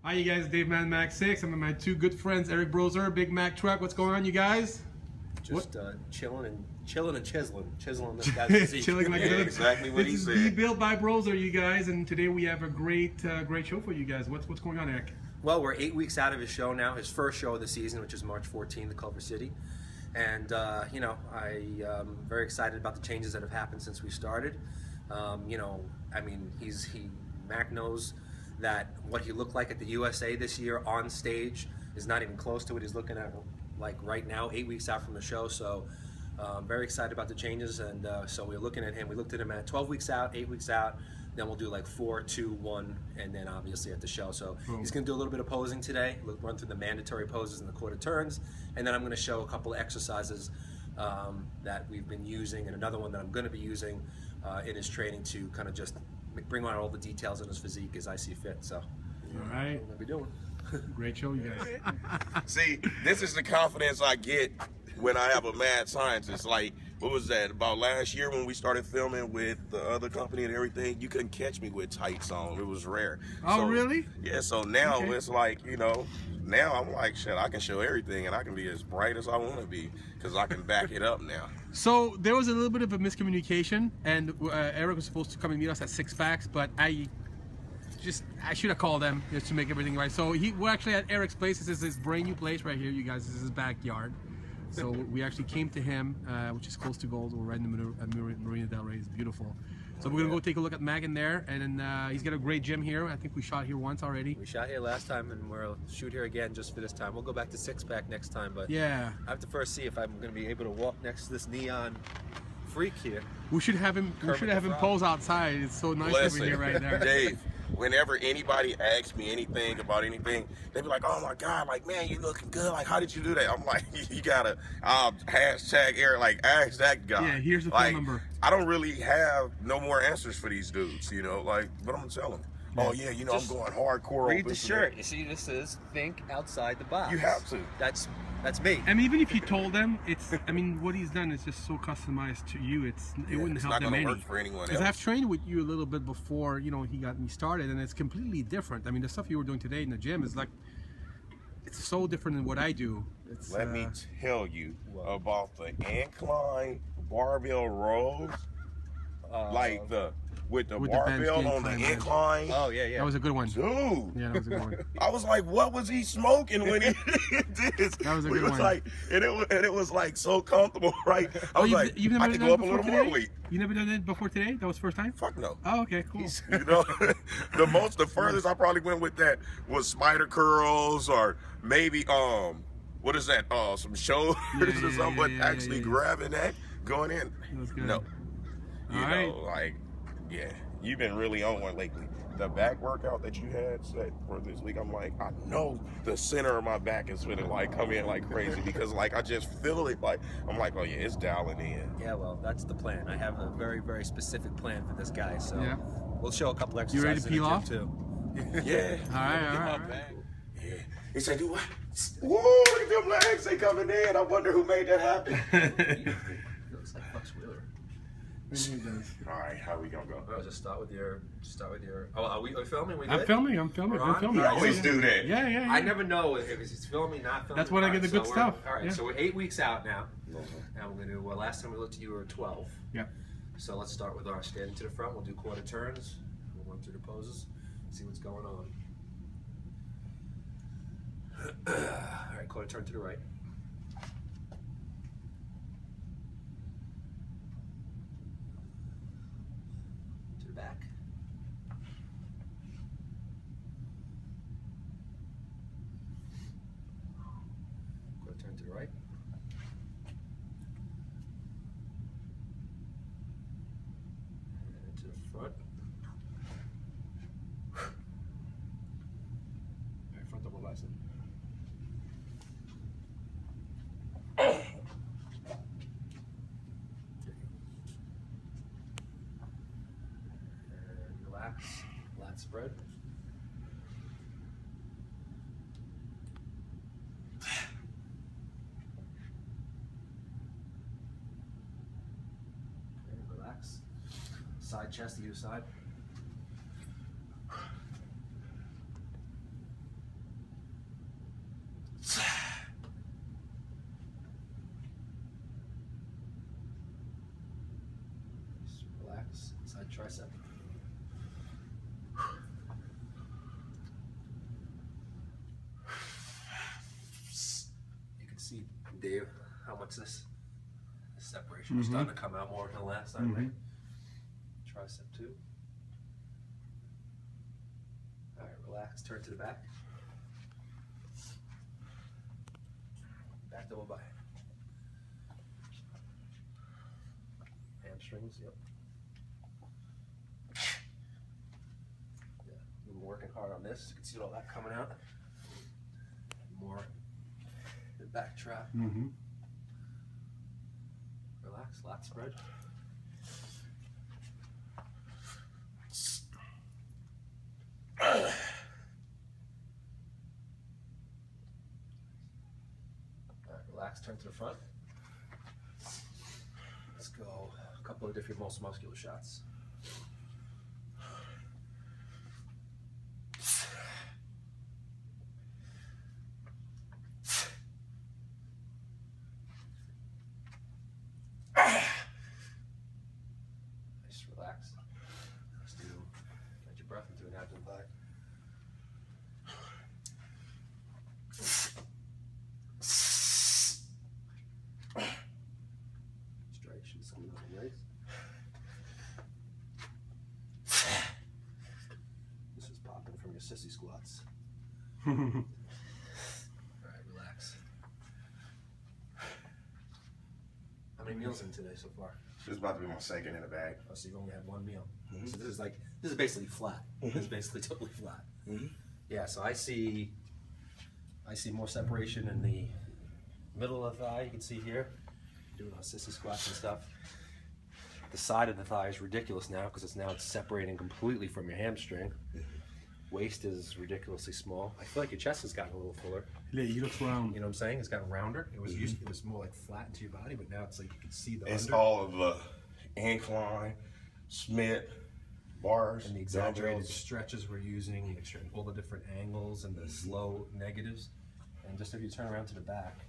Hi, you guys. Dave Man Mac 6. I'm with my two good friends, Eric Brozer, Big Mac Trucc. What's going on, you guys? Just chilling and chiseling this guy's physique. Chilling like exactly what he said. This is Built by Brozer, you guys, and today we have a great show for you guys. What's going on, Eric? Well, we're 8 weeks out of his show now, his first show of the season, which is March 14th at Culver City. And, you know, I'm very excited about the changes that have happened since we started. You know, I mean, Mac knows that what he looked like at the USA this year on stage is not even close to what he's looking at like right now, 8 weeks out from the show. So I'm very excited about the changes, and so we're looking at him. We looked at him at 12 weeks out, 8 weeks out, then we'll do like 4, 2, 1, and then obviously at the show. So he's going to do a little bit of posing today. We'll run through the mandatory poses and the quarter turns, and then I'm going to show a couple of exercises that we've been using, and another one that I'm going to be using in his training to kind of just bring out all the details in his physique as I see fit. So, all right, what we doing? Great show, you guys. See, this is the confidence I get when I have a mad scientist. Like, what was that, about last year when we started filming with the other company and everything? You couldn't catch me with tights on. It was rare. Oh, so, really? Yeah, so now it's like, you know, now I'm like, shit, I can show everything and I can be as bright as I want to be because I can back it up now. So there was a little bit of a miscommunication, and Eric was supposed to come and meet us at Six Packs, but I should have called them just to make everything right. So we're actually at Eric's place. This is his brand new place right here, you guys. This is his backyard. So we actually came to him, which is close to Gold. We're right in the Marina Del Rey. It's beautiful. So we're gonna go take a look at Mac in there, and then he's got a great gym here. I think we shot here once already. We shot here last time, and we'll shoot here again just for this time. We'll go back to Six Pack next time, but yeah, I have to first see if I'm going to be able to walk next to this neon freak here. We should have him. We should have him pose outside. It's so nice over here right there. Dave, whenever anybody asks me anything about anything, they be like, "Oh my God, like, man, you looking good. Like, how did you do that?" I'm like, "You gotta hashtag Eric, like, ask that guy." Yeah, here's the phone number. I don't really have no more answers for these dudes, you know, like, but I'm gonna tell them. Oh yeah, you know, just I'm going hardcore. Read the shirt. You see, this says "Think outside the box." You have to. That's me. I mean, even if you told them, it's. I mean, what he's done is just so customized to you. It wouldn't help them any. It's not gonna work for anyone else. Because I've trained with you a little bit before, you know, he got me started, and it's completely different. I mean, the stuff you were doing today in the gym is like, it's so different than what I do. It's, Let me tell you about the incline barbell rows, like with the barbell on the incline. Oh yeah, yeah. That was a good one, dude. Yeah, that was a good one. I was like, what was he smoking when he did this? That was a good one. Like, and it was like so comfortable, right? I was like, you've never I could go up a little more weight. You never done it before today? That was the first time? Fuck no. Oh, okay, cool. You know, the furthest I probably went with that was spider curls, or maybe what is that? Some shoulders or something. But actually grabbing that, going in, no. You know, like. Yeah, you've been really on one lately. The back workout that you had set for this week, I'm like, I know the center of my back is gonna like come in like crazy because like I just feel it. Like I'm like, oh yeah, it's dialing in. Yeah, well, that's the plan. I have a very, very specific plan for this guy. So we'll show a couple exercises. You ready to peel off? Too. Yeah. All right. Yeah. He said, "Do what? Whoa, look at them legs! They coming in. I wonder who made that happen." Looks like Fox Wheeler. All right, how we gonna go? Oh, just start with your. Oh, are we filming? I'm filming. I'm filming. We always do that. Yeah. I never know if it's filming, not filming. That's when I get the good stuff. All right, so we're 8 weeks out now. Now we're gonna do. Well, last time we looked at you were 12. Yeah. So let's start with our standing to the front. We'll do quarter turns. We'll run through the poses. See what's going on. All right, quarter turn to the right. Back. Quarter turn to the right. And to the front. Alright, front double bicep. Lat spread. Okay, relax. Side chest to either side. Side tricep. You can see, Dave, how much this separation is starting to come out more than the last time, right? Tricep too. All right, relax, turn to the back. Back double by. Hamstrings, yep. Yeah, we've been working hard on this. You can see all that coming out. More the back trap. Relax, lat spread. Relax, turn to the front. Let's go a couple of different most muscular shots. Just relax. Let's do, let your breath into an abdomen back. This is popping from your sissy squats. All right, relax. How many meals in today so far? This is about to be my second in the bag. Oh, so you've only had one meal. So this is basically flat. This is basically totally flat. Yeah, so I see more separation in the middle of the thigh. You can see here, doing our sissy squats and stuff. The side of the thigh is ridiculous now because it's separating completely from your hamstring. Waist is ridiculously small. I feel like your chest has gotten a little fuller. Yeah, you look round. You know what I'm saying? It's gotten rounder. It was it was more like flat into your body, but now it's like you can see the It's under. all of the incline, Smith, bars, And the exaggerated dumbbells. stretches we're using, all the different angles and the slow negatives. And just if you turn around to the back,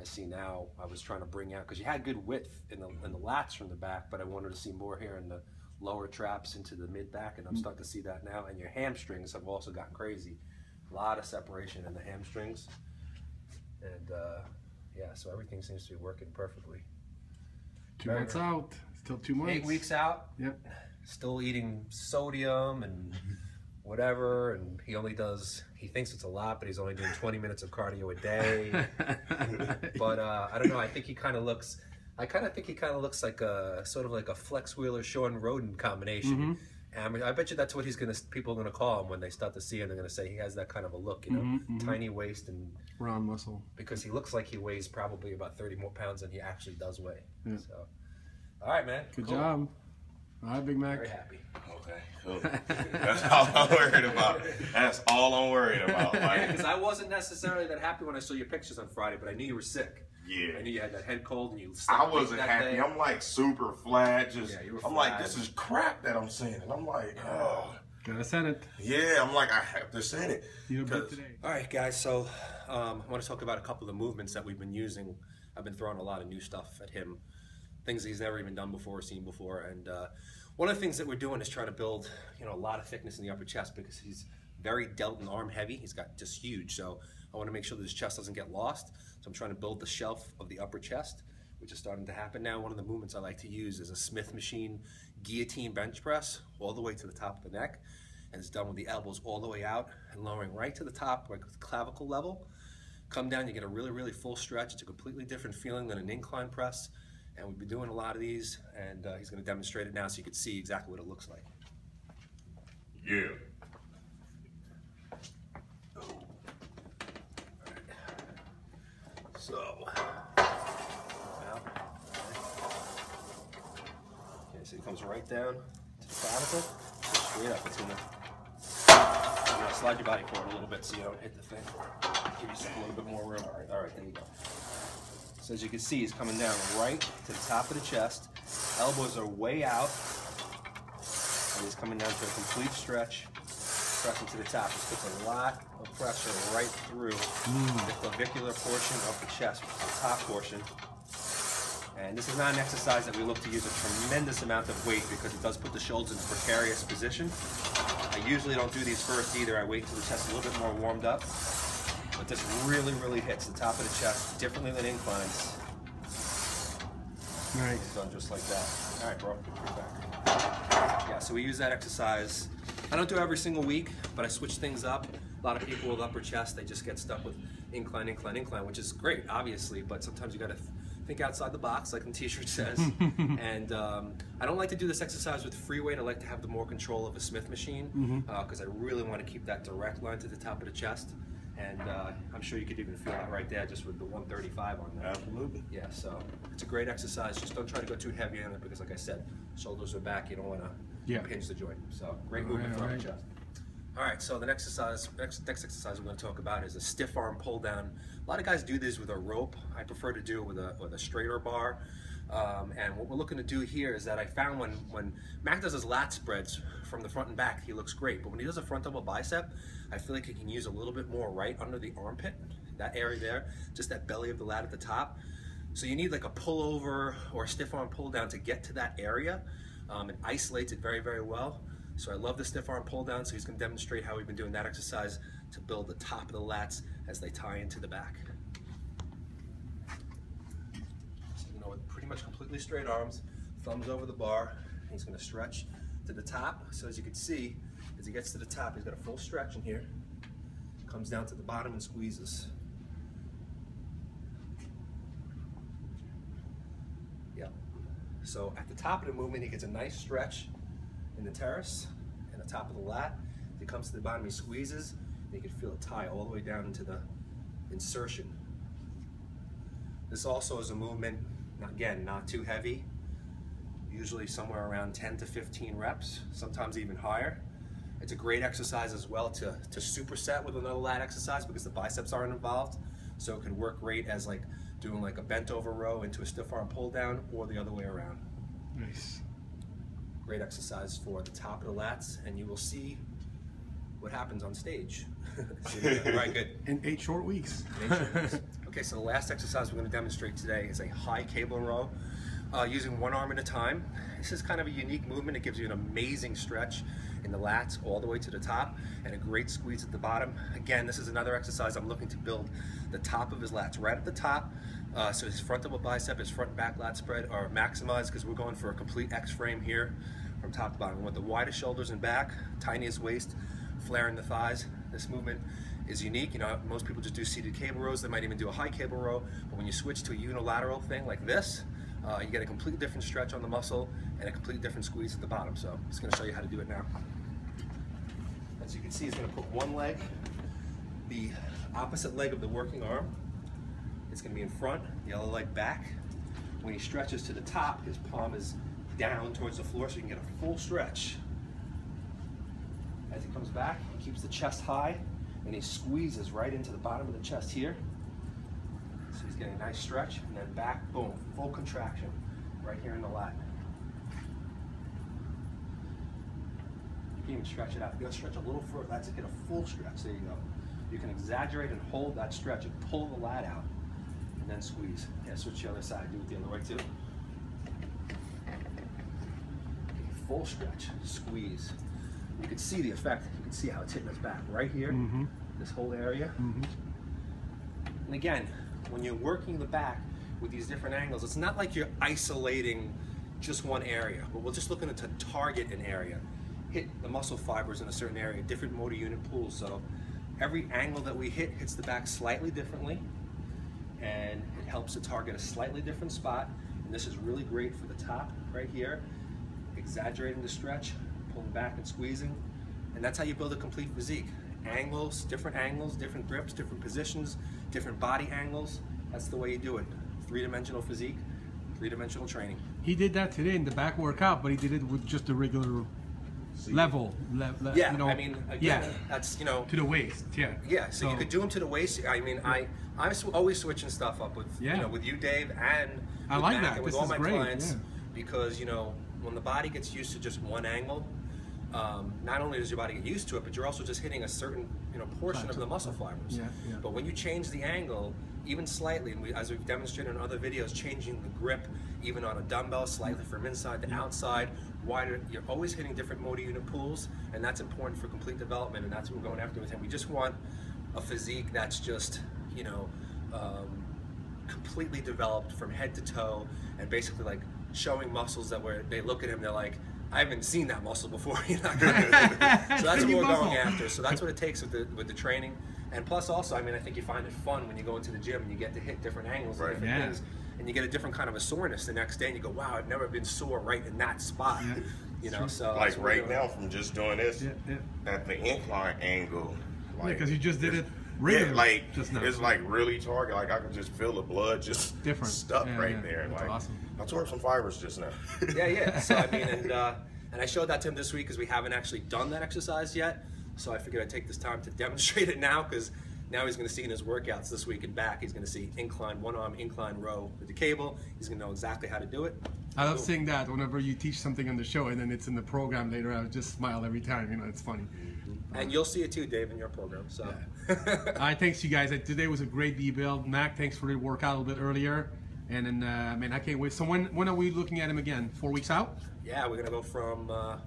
I see now, I was trying to bring out, because you had good width in the lats from the back, but I wanted to see more here in the lower traps into the mid back, and I'm starting to see that now. And your hamstrings have also gotten crazy. A lot of separation in the hamstrings. And yeah, so everything seems to be working perfectly. 2 months out. Still 2 months. 8 weeks out. Yep. Still eating sodium and whatever, and he thinks it's a lot, but he's only doing 20 minutes of cardio a day. But I don't know, I think he kind of looks like a sort of like a Flex Wheeler Sean Roden combination. And I bet you that's what people are gonna call him when they start to see him. They're gonna say he has that kind of a look, you know, tiny waist and round muscle. because he looks like he weighs probably about 30 more pounds than he actually does weigh. Yeah. So, all right, man. Good Cool. job. All right, Big Mac. Very happy. Okay, cool. That's all I'm worried about. That's all I'm worried about. Because Like, I wasn't necessarily that happy when I saw your pictures on Friday, but I knew you were sick. yeah. I knew you had that head cold and you I slept late wasn't that happy. day. I'm like super flat. Just Yeah, you were I'm like, flat. this is crap that I'm seeing. And I'm like, oh. Gotta send it. Yeah, I'm like, I have to send it. You look good 'Cause- today. All right, guys, so I want to talk about a couple of the movements that we've been using. I've been throwing a lot of new stuff at him, things he's never even done before, seen before. And one of the things that we're doing is trying to build, a lot of thickness in the upper chest because he's very delt and arm heavy. He's got just huge. So I want to make sure that his chest doesn't get lost. So I'm trying to build the shelf of the upper chest, which is starting to happen now. One of the movements I like to use is a Smith machine guillotine bench press all the way to the top of the neck. And it's done with the elbows all the way out and lowering right to the top, like with clavicle level. Come down, you get a really, really full stretch. It's a completely different feeling than an incline press. And we've been doing a lot of these, and he's going to demonstrate it now so you can see exactly what it looks like. Yeah. So, now, okay, so he comes right down to the clavicle, straight up. It's gonna slide your body forward a little bit so you don't hit the thing. Give yourself a little bit more room. All right, there you go. So as you can see, he's coming down right to the top of the chest. Elbows are way out, and he's coming down to a complete stretch, pressing to the top. This puts a lot of pressure right through the clavicular portion of the chest, which is the top portion. And this is not an exercise that we look to use a tremendous amount of weight because it does put the shoulders in a precarious position. I usually don't do these first either. I wait until the chest is a little bit more warmed up. But this really, really hits the top of the chest differently than inclines. Nice. It's done just like that. All right, bro. Get back. Yeah, so we use that exercise. I don't do it every single week, but I switch things up. A lot of people with upper chest, they just get stuck with incline, incline, incline, which is great, obviously, but sometimes you got to think outside the box, like the t-shirt says. And I don't like to do this exercise with free weight. I like to have the more control of a Smith machine because I really want to keep that direct line to the top of the chest. And I'm sure you could even feel that right there just with the 135 on there. Absolutely. Yeah, so it's a great exercise. Just don't try to go too heavy on it because, like I said, shoulders are back. You don't want to impinge the joint. So great movement from the chest. All right, so the next exercise we're going to talk about is a stiff arm pull down. A lot of guys do this with a rope. I prefer to do it with a straighter bar. And what we're looking to do here is that I found when Mac does his lat spreads from the front and back, he looks great. But when he does a front double bicep, I feel like he can use a little bit more right under the armpit, that area there, just that belly of the lat at the top. So you need like a pullover or a stiff arm pull down to get to that area. It isolates it very, very well. So I love the stiff arm pull down, so he's going to demonstrate how we've been doing that exercise to build the top of the lats as they tie into the back. So, you know, with pretty much completely straight arms, thumbs over the bar, he's going to stretch to the top. So as you can see, as he gets to the top, he's got a full stretch in here, comes down to the bottom and squeezes. Yep. So at the top of the movement, he gets a nice stretch in the terrace and the top of the lat. As he comes to the bottom, he squeezes, and you can feel it tie all the way down into the insertion. This also is a movement, again, not too heavy, usually somewhere around 10 to 15 reps, sometimes even higher. It's a great exercise as well to superset with another lat exercise because the biceps aren't involved. So it can work great as like doing like a bent over row into a stiff arm pull down or the other way around. Nice. Great exercise for the top of the lats, and you will see what happens on stage. Right, good. In 8 short weeks. Okay, so the last exercise we're going to demonstrate today is a high cable row using one arm at a time. This is kind of a unique movement. It gives you an amazing stretch in the lats all the way to the top and a great squeeze at the bottom. Again, this is another exercise I'm looking to build the top of his lats right at the top. So his front double bicep, his front and back lat spread are maximized because we're going for a complete X frame here from top to bottom. We want the widest shoulders and back, tiniest waist, flaring the thighs. This movement is unique. You know, most people just do seated cable rows. They might even do a high cable row. But when you switch to a unilateral thing like this, you get a completely different stretch on the muscle and a completely different squeeze at the bottom. So I'm just going to show you how to do it now. As you can see, he's going to put one leg, the opposite leg of the working arm. It's going to be in front, the other leg back. When he stretches to the top, his palm is down towards the floor so you can get a full stretch. As he comes back, he keeps the chest high and he squeezes right into the bottom of the chest here. So he's getting a nice stretch, and then back, boom, full contraction right here in the lat. You can even stretch it out. You're going to stretch a little further. That's to get a full stretch. There you go. You can exaggerate and hold that stretch and pull the lat out, and then squeeze. Yeah, switch the other side. Do it the other way too. Okay, full stretch, squeeze. You can see the effect. You can see how it's hitting us back right here, this whole area. And again, when you're working the back with these different angles, it's not like you're isolating just one area, but we're just looking to target an area, hit the muscle fibers in a certain area, different motor unit pools. So every angle that we hit hits the back slightly differently, and it helps to target a slightly different spot. And this is really great for the top right here, exaggerating the stretch, pulling back and squeezing. And that's how you build a complete physique. Angles, different grips, different positions, different body angles. That's the way you do it. 3-dimensional physique, 3-dimensional training. He did that today in the back workout, but he did it with just a regular level. Yeah, you know, I mean, again, that's, you know, to the waist. Yeah. Yeah, so you could do them to the waist. I mean, I'm always switching stuff up with, you know, with you, Dave, and I like Mac, that. and with all my clients, because, you know, when the body gets used to just one angle, not only does your body get used to it, but you're also just hitting a certain portion of the muscle fibers. Yeah, yeah. But when you change the angle, even slightly, and as we've demonstrated in other videos, changing the grip, even on a dumbbell, slightly from inside to outside, wider, you're always hitting different motor unit pools, and that's important for complete development, and that's what we're going after with him. We just want a physique that's just, completely developed from head to toe, and basically like showing muscles that they look at him, they're like, I haven't seen that muscle before. So that's what we're going after. So that's what it takes with the training. And plus also, I think you find it fun when you go into the gym and you get to hit different angles and different things, and you get a different kind of a soreness the next day, and you go, wow, I've never been sore right in that spot. So like right now from just doing this at the incline angle. Like, because you just did it. Yeah, like just now. It's like really target. Like I can just feel the blood just stuck right there. That's like awesome. I tore up some fibers just now. Yeah. So and I showed that to him this week because we haven't actually done that exercise yet. So I figured I'd take this time to demonstrate it now, because now he's going to see in his workouts this week and back, he's going to see one arm incline row with the cable. He's going to know exactly how to do it. I love seeing that whenever you teach something on the show and then it's in the program later. I just smile every time. It's funny. And you'll see it too, Dave, in your program. So. All right, thanks you guys. Today was a great B-build. Mac, thanks for the workout a little bit earlier. And then, man, I can't wait. So when are we looking at him again? 4 weeks out? Yeah, we're gonna go from to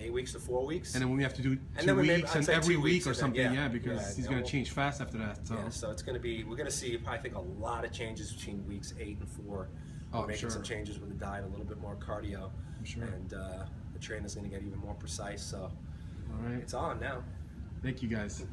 8 weeks to 4 weeks. And then we have to do 2 weeks and every week or something. Because he's gonna change fast after that. So. Yeah, so it's gonna be. We're gonna see, I think, a lot of changes between weeks 8 and 4. We're making some changes with the diet, a little bit more cardio, and the trainer's gonna get even more precise. So, all right, it's on now. Thank you guys.